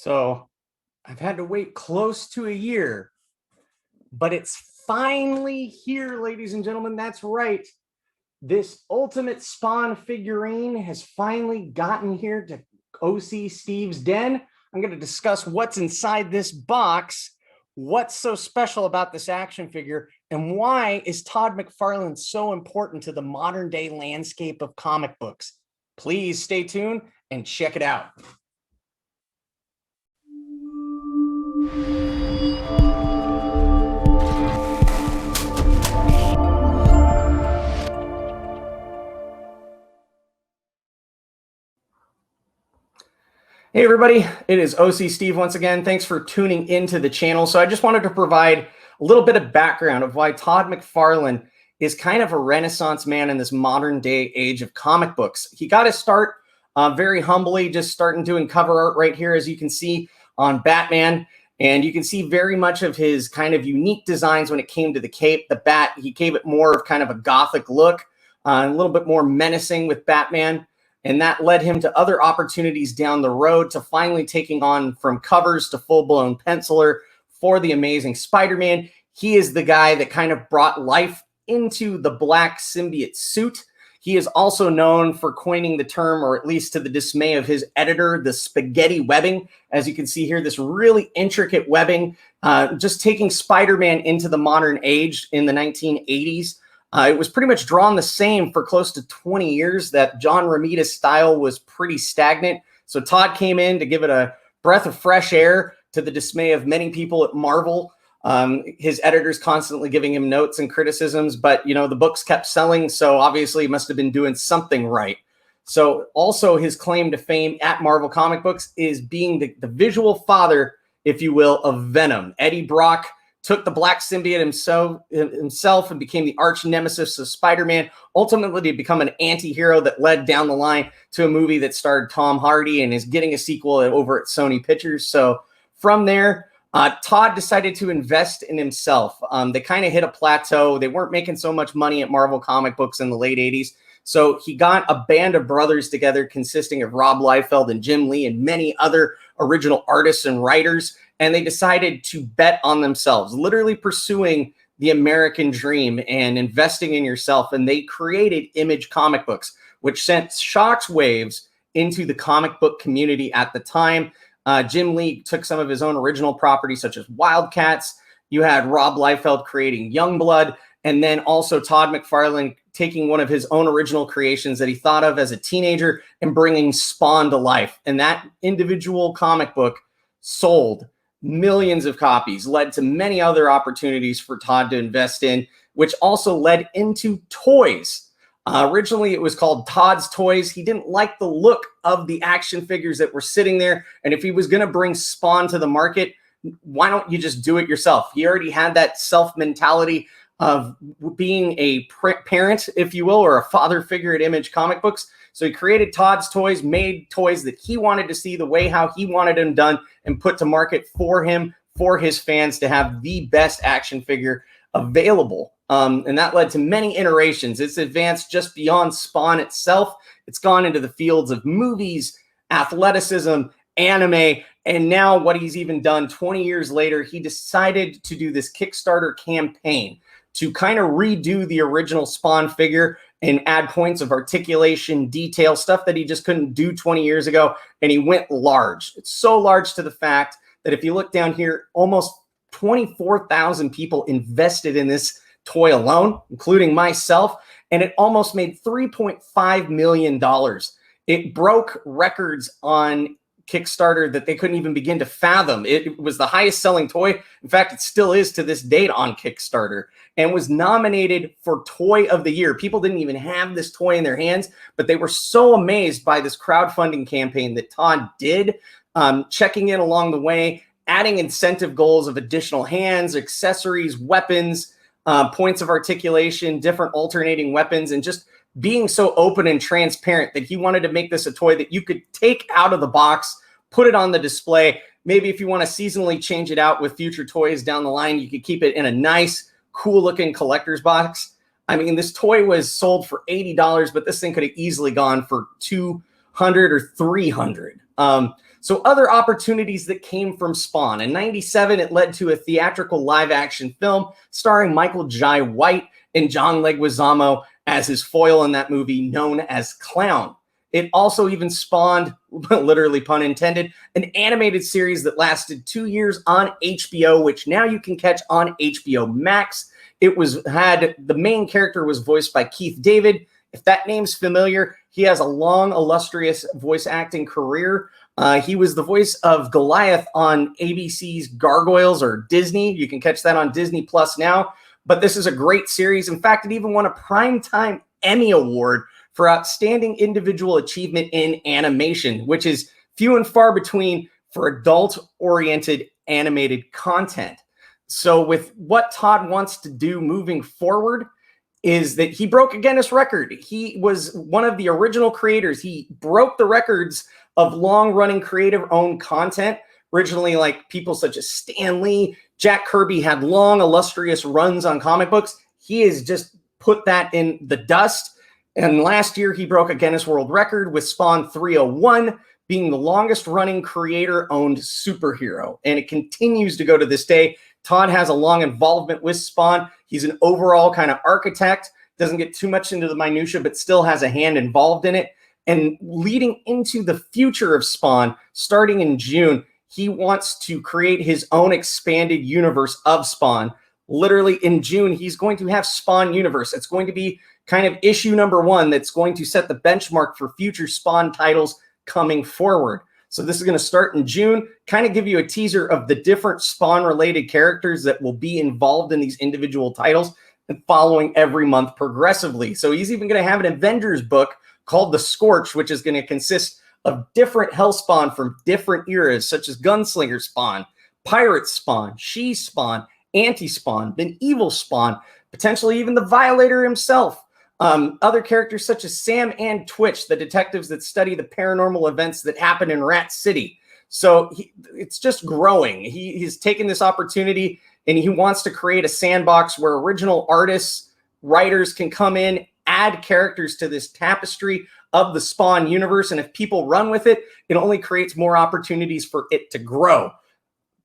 So I've had to wait close to a year, but it's finally here, ladies and gentlemen. That's right. This ultimate Spawn figurine has finally gotten here to OC Steve's den. I'm going to discuss what's inside this box, what's so special about this action figure, and why is Todd McFarlane so important to the modern day landscape of comic books. Please stay tuned and check it out. Hey everybody, it is OC Steve once again. Thanks for tuning into the channel. So I just wanted to provide a little bit of background of why Todd McFarlane is kind of a renaissance man in this modern day age of comic books. He got his start very humbly, just starting doing cover art right here, as you can see on Batman. And you can see very much of his kind of unique designs when it came to the cape, the bat. He gave it more of kind of a gothic look, a little bit more menacing with Batman. And that led him to other opportunities down the road to finally taking on from covers to full-blown penciler for the Amazing Spider-Man. He is the guy that kind of brought life into the black symbiote suit. He is also known for coining the term, or at least to the dismay of his editor, the spaghetti webbing. As you can see here, this really intricate webbing, just taking Spider-Man into the modern age in the 1980s. It was pretty much drawn the same for close to 20 years. That John Romita's style was pretty stagnant. So Todd came in to give it a breath of fresh air, to the dismay of many people at Marvel. His editors constantly giving him notes and criticisms, but you know, the books kept selling, so obviously he must have been doing something right. So also his claim to fame at Marvel Comic Books is being the visual father, if you will, of Venom. Eddie Brock took the black symbiote himself and became the arch nemesis of Spider-Man, ultimately to become an anti-hero that led down the line to a movie that starred Tom Hardy and is getting a sequel over at Sony Pictures. So from there, Todd decided to invest in himself. They kind of hit a plateau. They weren't making so much money at Marvel Comic Books in the late 80s. So he got a band of brothers together consisting of Rob Liefeld and Jim Lee and many other original artists and writers. And they decided to bet on themselves, literally pursuing the American dream and investing in yourself. And they created Image Comic Books, which sent shockwaves into the comic book community at the time. Jim Lee took some of his own original properties, such as Wildcats. You had Rob Liefeld creating Youngblood, and then also Todd McFarlane taking one of his own original creations that he thought of as a teenager and bringing Spawn to life. And that individual comic book sold millions of copies, led to many other opportunities for Todd to invest in, which also led into toys. Originally, it was called Todd's Toys. He didn't like the look of the action figures that were sitting there. And if he was going to bring Spawn to the market, why don't you just do it yourself? He already had that self mentality of being a parent, if you will, or a father figure at Image Comic Books. So he created Todd's Toys, made toys that he wanted to see the way how he wanted them done, and put to market for him, for his fans, to have the best action figure available. And that led to many iterations. It's advanced just beyond Spawn itself. It's gone into the fields of movies, athleticism, anime, and now what he's even done 20 years later, he decided to do this Kickstarter campaign to kind of redo the original Spawn figure and add points of articulation, detail, stuff that he just couldn't do 20 years ago. And he went large. It's so large to the fact that if you look down here, almost 24,000 people invested in this toy alone, including myself, and it almost made $3.5 million. It broke records on Kickstarter that they couldn't even begin to fathom. It was the highest selling toy. In fact, it still is to this date on Kickstarter, and was nominated for Toy of the Year. People didn't even have this toy in their hands, but they were so amazed by this crowdfunding campaign that Todd did, checking in along the way, adding incentive goals of additional hands, accessories, weapons, points of articulation, different alternating weapons, and just being so open and transparent that he wanted to make this a toy that you could take out of the box, put it on the display. Maybe if you want to seasonally change it out with future toys down the line, you could keep it in a nice, cool looking collector's box. I mean, this toy was sold for $80, but this thing could have easily gone for $200 or $300. So other opportunities that came from Spawn. In 97, it led to a theatrical live-action film starring Michael Jai White and John Leguizamo as his foil in that movie, known as Clown. It also even spawned, literally pun intended, an animated series that lasted 2 years on HBO, which now you can catch on HBO Max. The main character was voiced by Keith David. If that name's familiar, he has a long, illustrious voice acting career. He was the voice of Goliath on ABC's Gargoyles or Disney. You can catch that on Disney Plus now. But this is a great series. In fact, it even won a Primetime Emmy Award for Outstanding Individual Achievement in Animation, which is few and far between for adult-oriented animated content. So with what Todd wants to do moving forward is that he broke a Guinness record. He was one of the original creators. He broke the records of long-running creator-owned content. Originally, like people such as Stan Lee, Jack Kirby had long, illustrious runs on comic books. He has just put that in the dust. And last year, he broke a Guinness World Record with Spawn 301 being the longest-running creator-owned superhero. And it continues to go to this day. Todd has a long involvement with Spawn. He's an overall kind of architect, doesn't get too much into the minutia, but still has a hand involved in it. And leading into the future of Spawn, starting in June, he wants to create his own expanded universe of Spawn. Literally in June, he's going to have Spawn Universe. It's going to be kind of issue number 1 that's going to set the benchmark for future Spawn titles coming forward. So this is going to start in June, kind of give you a teaser of the different Spawn-related characters that will be involved in these individual titles and following every month progressively. So he's even going to have an Avengers book called The Scorch, which is going to consist of different Hellspawn from different eras, such as Gunslinger Spawn, Pirate Spawn, She Spawn, Anti-Spawn, then Evil Spawn, potentially even the Violator himself. Other characters such as Sam and Twitch, the detectives that study the paranormal events that happen in Rat City. So it's just growing. He's taken this opportunity and he wants to create a sandbox where original artists, writers can come in, add characters to this tapestry of the Spawn universe. And if people run with it, it only creates more opportunities for it to grow.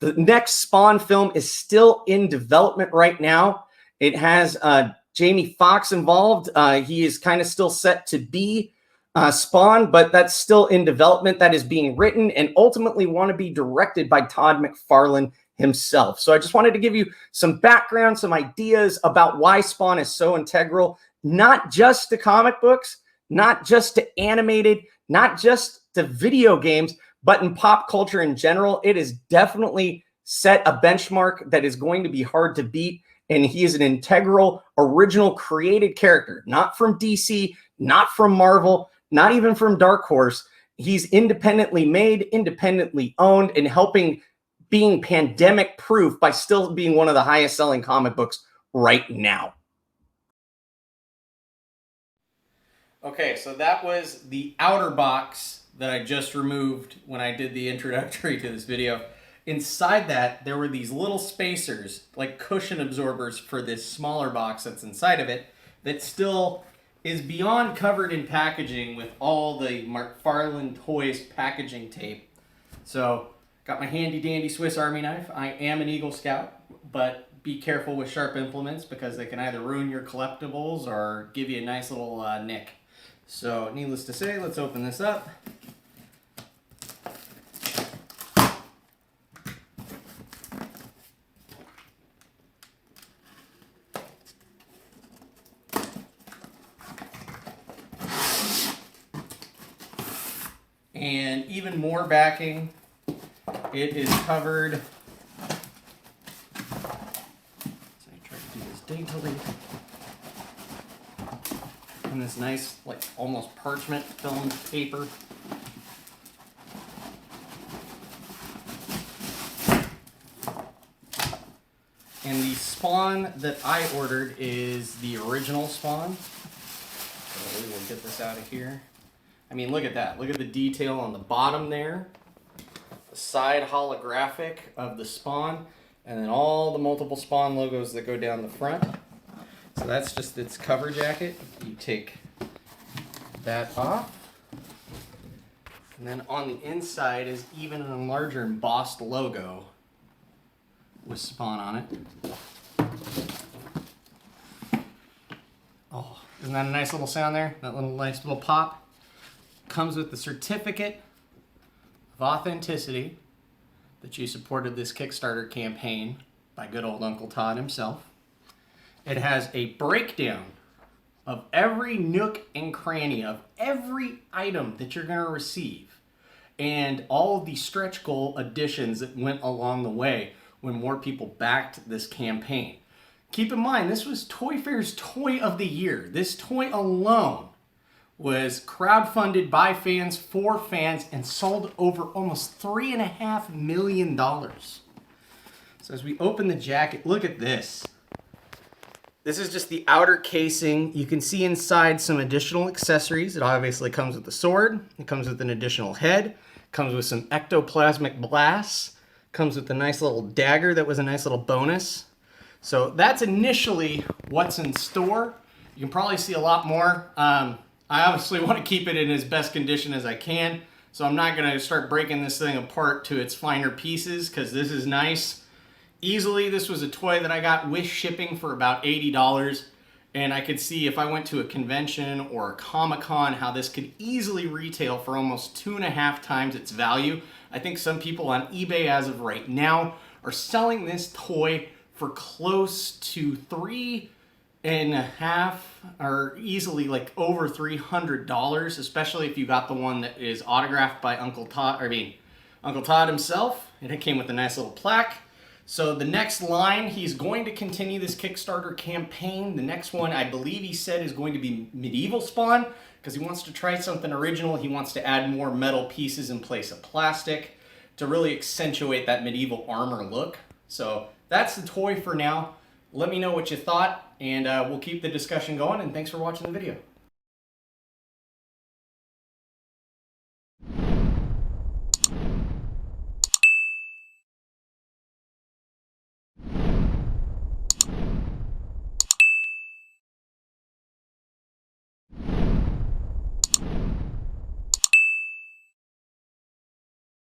The next Spawn film is still in development right now. It has Jamie Foxx involved. He is kind of still set to be Spawn, but that's still in development. That is being written and ultimately want to be directed by Todd McFarlane himself. So I just wanted to give you some background, some ideas about why Spawn is so integral, not just to comic books, not just to animated, not just to video games, but in pop culture in general. It is definitely set a benchmark that is going to be hard to beat. And he is an integral, original created character, not from DC, not from Marvel, not even from Dark Horse. He's independently made, independently owned, and helping being pandemic proof by still being one of the highest selling comic books right now. Okay, so that was the outer box that I just removed when I did the introductory to this video. Inside that, there were these little spacers, like cushion absorbers for this smaller box that's inside of it, that still is beyond covered in packaging with all the McFarlane Toys packaging tape. So, got my handy dandy Swiss Army knife. I am an Eagle Scout, but be careful with sharp implements because they can either ruin your collectibles or give you a nice little nick. So, needless to say, let's open this up. And even more backing, it is covered. So I try to do this daintily. And this nice, like almost parchment film paper. And the Spawn that I ordered is the original Spawn. So we will get this out of here. I mean, look at that. Look at the detail on the bottom there. The side holographic of the Spawn. And then all the multiple Spawn logos that go down the front. So that's just its cover jacket. You take that off. And then on the inside is even a larger embossed logo with Spawn on it. Oh, isn't that a nice little sound there? That little nice little pop. Comes with the certificate of authenticity that you supported this Kickstarter campaign by good old Uncle Todd himself. It has a breakdown of every nook and cranny of every item that you're going to receive, and all of the stretch goal additions that went along the way when more people backed this campaign. Keep in mind, this was Toy Fair's Toy of the Year. This toy alone was crowdfunded by fans for fans and sold over almost $3.5 million. So as we open the jacket, look at this. This is just the outer casing. You can see inside some additional accessories. It obviously comes with the sword. It comes with an additional head. It comes with some ectoplasmic blasts. Comes with a nice little dagger that was a nice little bonus. So that's initially what's in store. You can probably see a lot more. I obviously want to keep it in as best condition as I can, so I'm not going to start breaking this thing apart to its finer pieces, because this is nice. Easily, this was a toy that I got with shipping for about $80, and I could see if I went to a convention or a Comic-Con how this could easily retail for almost 2.5 times its value. I think some people on eBay as of right now are selling this toy for close to $3.5 or easily like over $300, especially if you got the one that is autographed by Uncle Todd himself, and it came with a nice little plaque. So the next line, he's going to continue this Kickstarter campaign. The next one, I believe he said, is going to be Medieval Spawn, because he wants to try something original. He wants to add more metal pieces in place of plastic to really accentuate that medieval armor look. So that's the toy for now. Let me know what you thought, and we'll keep the discussion going, and thanks for watching the video.